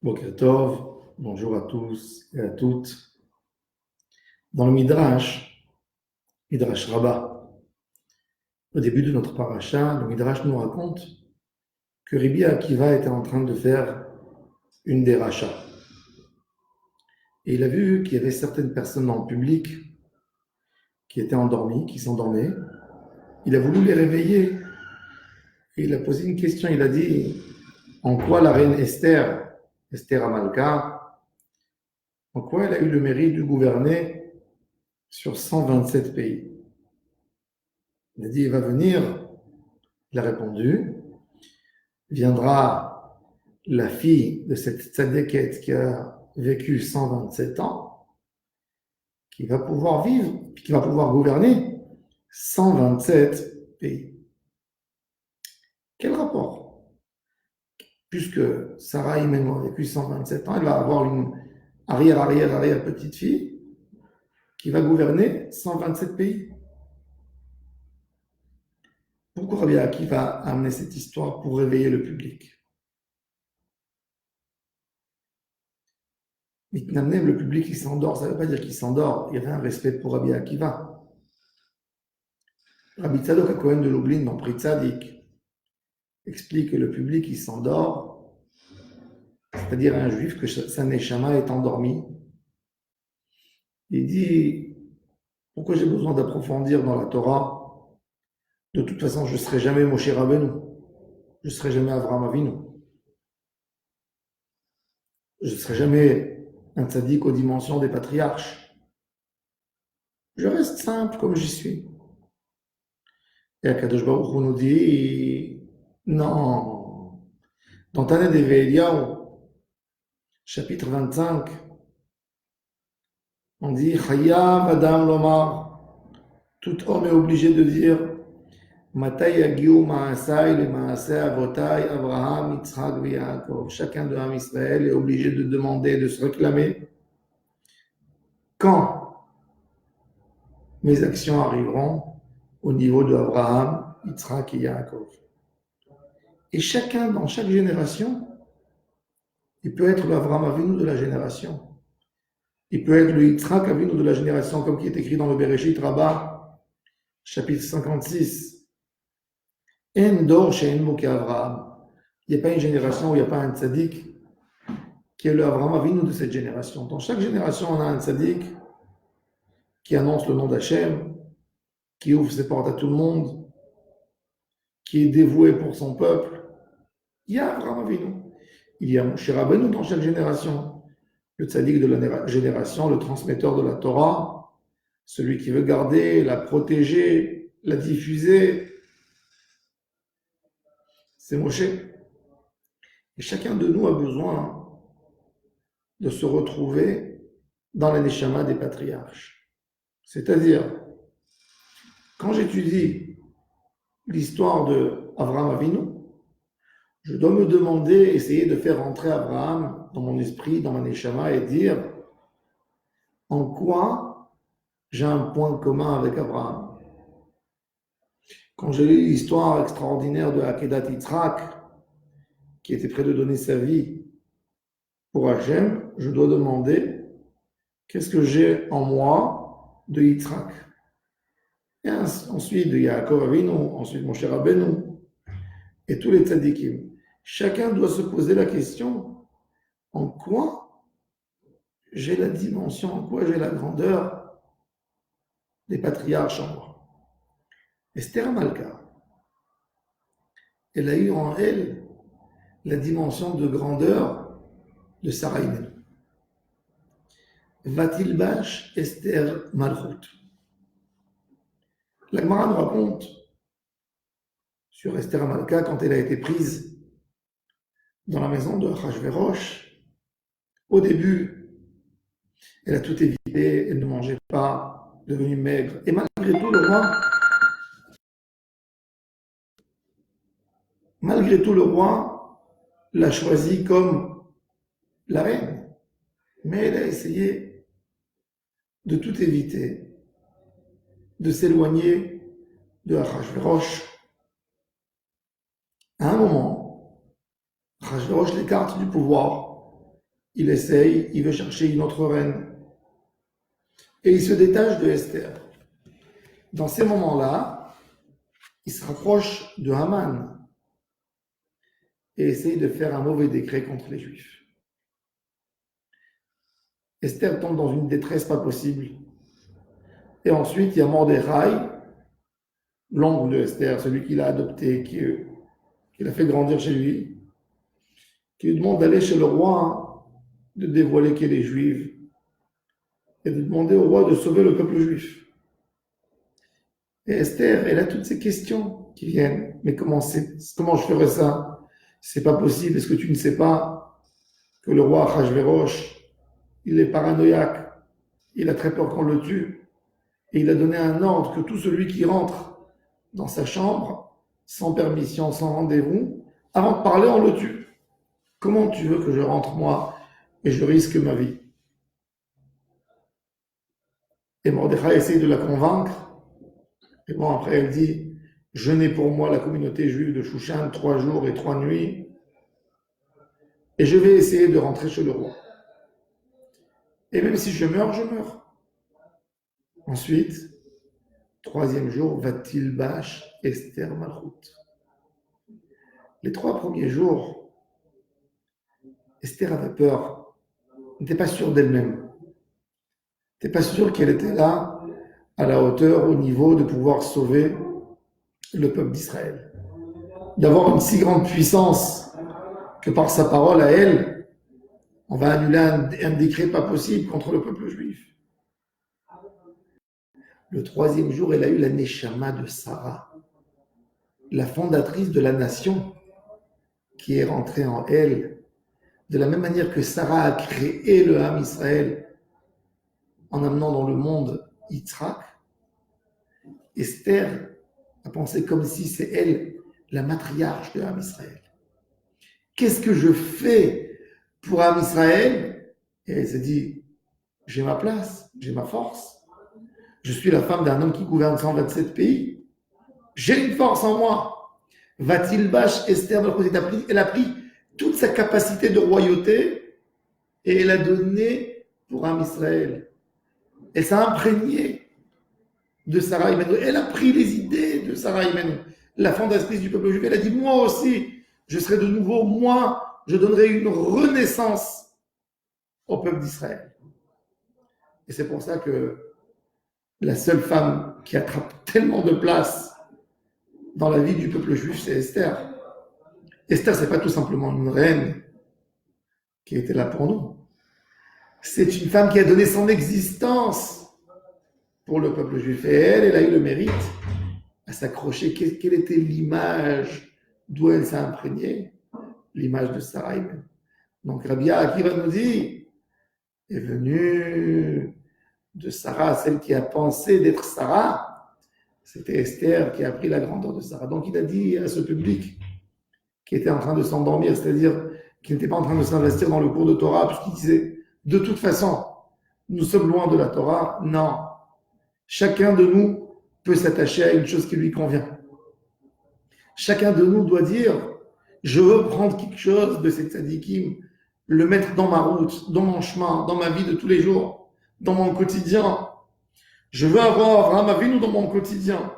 Boker Tov, bonjour à tous et à toutes. Dans le Midrash Rabbah, au début de notre paracha, le Midrash nous raconte que Rabbi Akiva était en train de faire une déracha. Et il a vu qu'il y avait certaines personnes dans le public qui étaient endormies, qui s'endormaient. Il a voulu les réveiller et il a posé une question. Il a dit en quoi la reine Esther Amalka, en quoi elle a eu le mérite de gouverner sur 127 pays. Il a dit, il va venir, il a répondu, viendra la fille de cette tzadékette qui a vécu 127 ans, qui va pouvoir vivre, qui va pouvoir gouverner 127 pays. Quel rapport? Puisque Sarah Imenu a vécu 127 ans, elle va avoir une arrière petite fille qui va gouverner 127 pays. Pourquoi Rabbi Akiva a amené cette histoire pour réveiller le public? Mitnamnem, le public qui s'endort, ça ne veut pas dire qu'il s'endort, il y avait un respect pour Rabbi Akiva. Rabbi Tzadok HaKohen de Lublin, dans Pri Tzadik, explique que le public qui s'endort, c'est-à-dire un juif que sa neshama est endormi. Il dit, pourquoi j'ai besoin d'approfondir dans la Torah? De toute façon, je ne serai jamais Moshe Rabbeinu, je ne serai jamais Avraham Avinu, je ne serai jamais un tzaddik aux dimensions des patriarches. Je reste simple comme j'y suis. Et Akadosh Baruch Hu nous dit, non, dans Tanya de Eliyahu, chapitre 25, on dit, Chayav Adam Lomar, tout homme est obligé de dire, Matai Yagiu Maasai le Maasai Avotai Abraham, Yitzhak et Yaakov. Chacun de Ham Israël est obligé de demander, de se réclamer, quand mes actions arriveront au niveau de Abraham, Yitzhak et Yaakov. Et chacun, dans chaque génération, il peut être l'Avraham Avinu de la génération. Il peut être le Yitzhak Avinu de la génération, comme qui est écrit dans le Bereshit Rabbah, chapitre 56. En dor she'en bo Avraham. Il n'y a pas une génération où il n'y a pas un tzaddik qui est le Avraham Avinu de cette génération. Dans chaque génération, on a un tzaddik qui annonce le nom d'Hachem, qui ouvre ses portes à tout le monde, qui est dévoué pour son peuple. Il y a Avraham Avinu. Il y a Moshe Rabbeinu dans chaque génération. Le tzaddik de la génération, le transmetteur de la Torah, celui qui veut garder, la protéger, la diffuser, c'est Moshe. Et chacun de nous a besoin de se retrouver dans la neshama des patriarches. C'est-à-dire, quand j'étudie l'histoire de Avraham Avinu, je dois me demander, essayer de faire rentrer Abraham dans mon esprit, dans ma neshama et dire en quoi j'ai un point commun avec Abraham. Quand j'ai lu l'histoire extraordinaire de Akedat Yitzhak, qui était prêt de donner sa vie pour Hachem, je dois demander qu'est-ce que j'ai en moi de Yitzhak. Et ensuite de Yaakov Avinu, ensuite Moshe Rabbeinu, et tous les tzadikim. Chacun doit se poser la question en quoi j'ai la dimension, en quoi j'ai la grandeur des patriarches en moi. Esther Amalka, elle a eu en elle la dimension de grandeur de Sarah Imenu. Vatilbash Esther Malchut. La Gemara nous raconte sur Esther Amalka quand elle a été prise dans la maison de Achashverosh. Au début, elle a tout évité, elle ne mangeait pas, devenue maigre. Et malgré tout, le roi l'a choisie comme la reine. Mais elle a essayé de tout éviter, de s'éloigner de Achashverosh. À un moment, Achashverosh l'écarte du pouvoir il essaye, il veut chercher une autre reine. Et il se détache de Esther. Dans ces moments-là, il se rapproche de Haman et essaye de faire un mauvais décret contre les Juifs. Esther tombe dans une détresse pas possible. Et ensuite, il y a Mordechai, l'oncle de Esther, celui qu'il a adopté, qu'il a fait grandir chez lui, qui lui demande d'aller chez le roi, de dévoiler qu'il est juif, et de demander au roi de sauver le peuple juif. Et Esther, elle a toutes ces questions qui viennent. Mais comment je ferais ça? C'est pas possible. Est-ce que tu ne sais pas que le roi Achashverosh, il est paranoïaque, il a très peur qu'on le tue, et il a donné un ordre que tout celui qui rentre dans sa chambre, sans permission, sans rendez-vous, avant de parler, on le tue. Comment tu veux que je rentre, moi, et je risque ma vie? Et Mordechai essaye de la convaincre. Et bon, après, elle dit, je n'ai pour moi la communauté juive de Shushan 3 jours et 3 nuits, et je vais essayer de rentrer chez le roi. Et même si je meurs, je meurs. Ensuite, 3e jour, Vatilbash Esther Malchut. Les 3 premiers jours, Esther avait peur. Elle n'était pas sûre d'elle-même. Elle n'était pas sûre qu'elle était là, à la hauteur, au niveau de pouvoir sauver le peuple d'Israël. D'avoir une si grande puissance que par sa parole à elle, on va annuler un décret pas possible contre le peuple juif. Le 3e jour, elle a eu la Neshama de Sarah, la fondatrice de la nation, qui est rentrée en elle, de la même manière que Sarah a créé le Ham Israël en amenant dans le monde Yitzhak. Esther a pensé comme si c'est elle la matriarche de Ham Israël. Qu'est-ce que je fais pour Ham Israël? Et elle s'est dit, j'ai ma place, j'ai ma force. Je suis la femme d'un homme qui gouverne 127 pays. J'ai une force en moi. Vatilbash Esther, elle a pris toute sa capacité de royauté et elle a donné pour Ham Israël. Elle s'est imprégnée de Sarah Imenu. Elle a pris les idées de Sarah Imenu, la fondatrice du peuple juif. Elle a dit, moi aussi, je serai de nouveau, moi, je donnerai une renaissance au peuple d'Israël. Et c'est pour ça que la seule femme qui attrape tellement de place dans la vie du peuple juif, c'est Esther. Esther, c'est pas tout simplement une reine qui était là pour nous. C'est une femme qui a donné son existence pour le peuple juif. Et elle a eu le mérite à s'accrocher. Quelle était l'image d'où elle s'est imprégnée? L'image de Sarah. Donc Rabbi Akiva nous dit, est venue de Sarah, celle qui a pensé d'être Sarah, c'était Esther qui a pris la grandeur de Sarah. Donc il a dit à ce public qui était en train de s'endormir, c'est-à-dire qui n'était pas en train de s'investir dans le cours de Torah, puisqu'il disait, de toute façon, nous sommes loin de la Torah. Non. Chacun de nous peut s'attacher à une chose qui lui convient. Chacun de nous doit dire, je veux prendre quelque chose de cette tzadikim, le mettre dans ma route, dans mon chemin, dans ma vie de tous les jours, dans mon quotidien. Je veux avoir Avraham Avinu dans mon quotidien.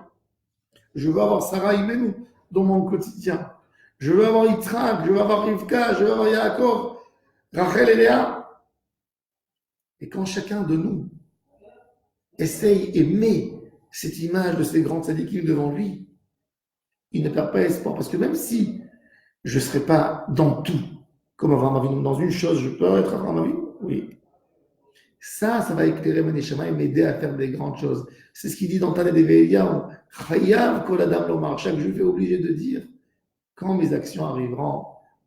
Je veux avoir Sarah Imenu dans mon quotidien. Je veux avoir Yitzhak, je veux avoir Rivka, je veux avoir Yaakov, Rachel et Léa. Et quand chacun de nous essaye et met cette image de ces grands tzadikim devant lui, il ne perd pas espoir. Parce que même si je ne serai pas dans tout, comme Avraham Avinu, dans une chose, je peux être Avraham Avinu, oui. Ça va éclairer mon neshama et m'aider à faire des grandes choses. C'est ce qu'il dit dans Tane de Ve'eliyahu. Chayav kol adam lomar. Chaque juif est obligé de dire quand mes actions arriveront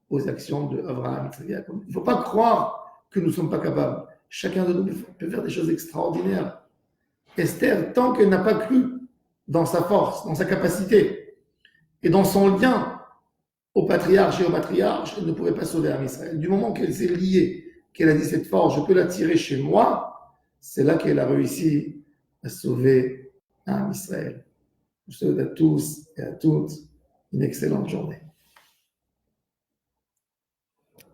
aux actions de Avraham. Il ne faut pas croire que nous ne sommes pas capables. Chacun de nous peut faire des choses extraordinaires. Esther, tant qu'elle n'a pas cru dans sa force, dans sa capacité et dans son lien au patriarche et au matriarche, elle ne pouvait pas sauver Am Israël. Du moment qu'elle s'est liée, qu'elle a dit cette force, je peux la tirer chez moi, c'est là qu'elle a réussi à sauver Am Israël. Je vous souhaite à tous et à toutes une excellente journée.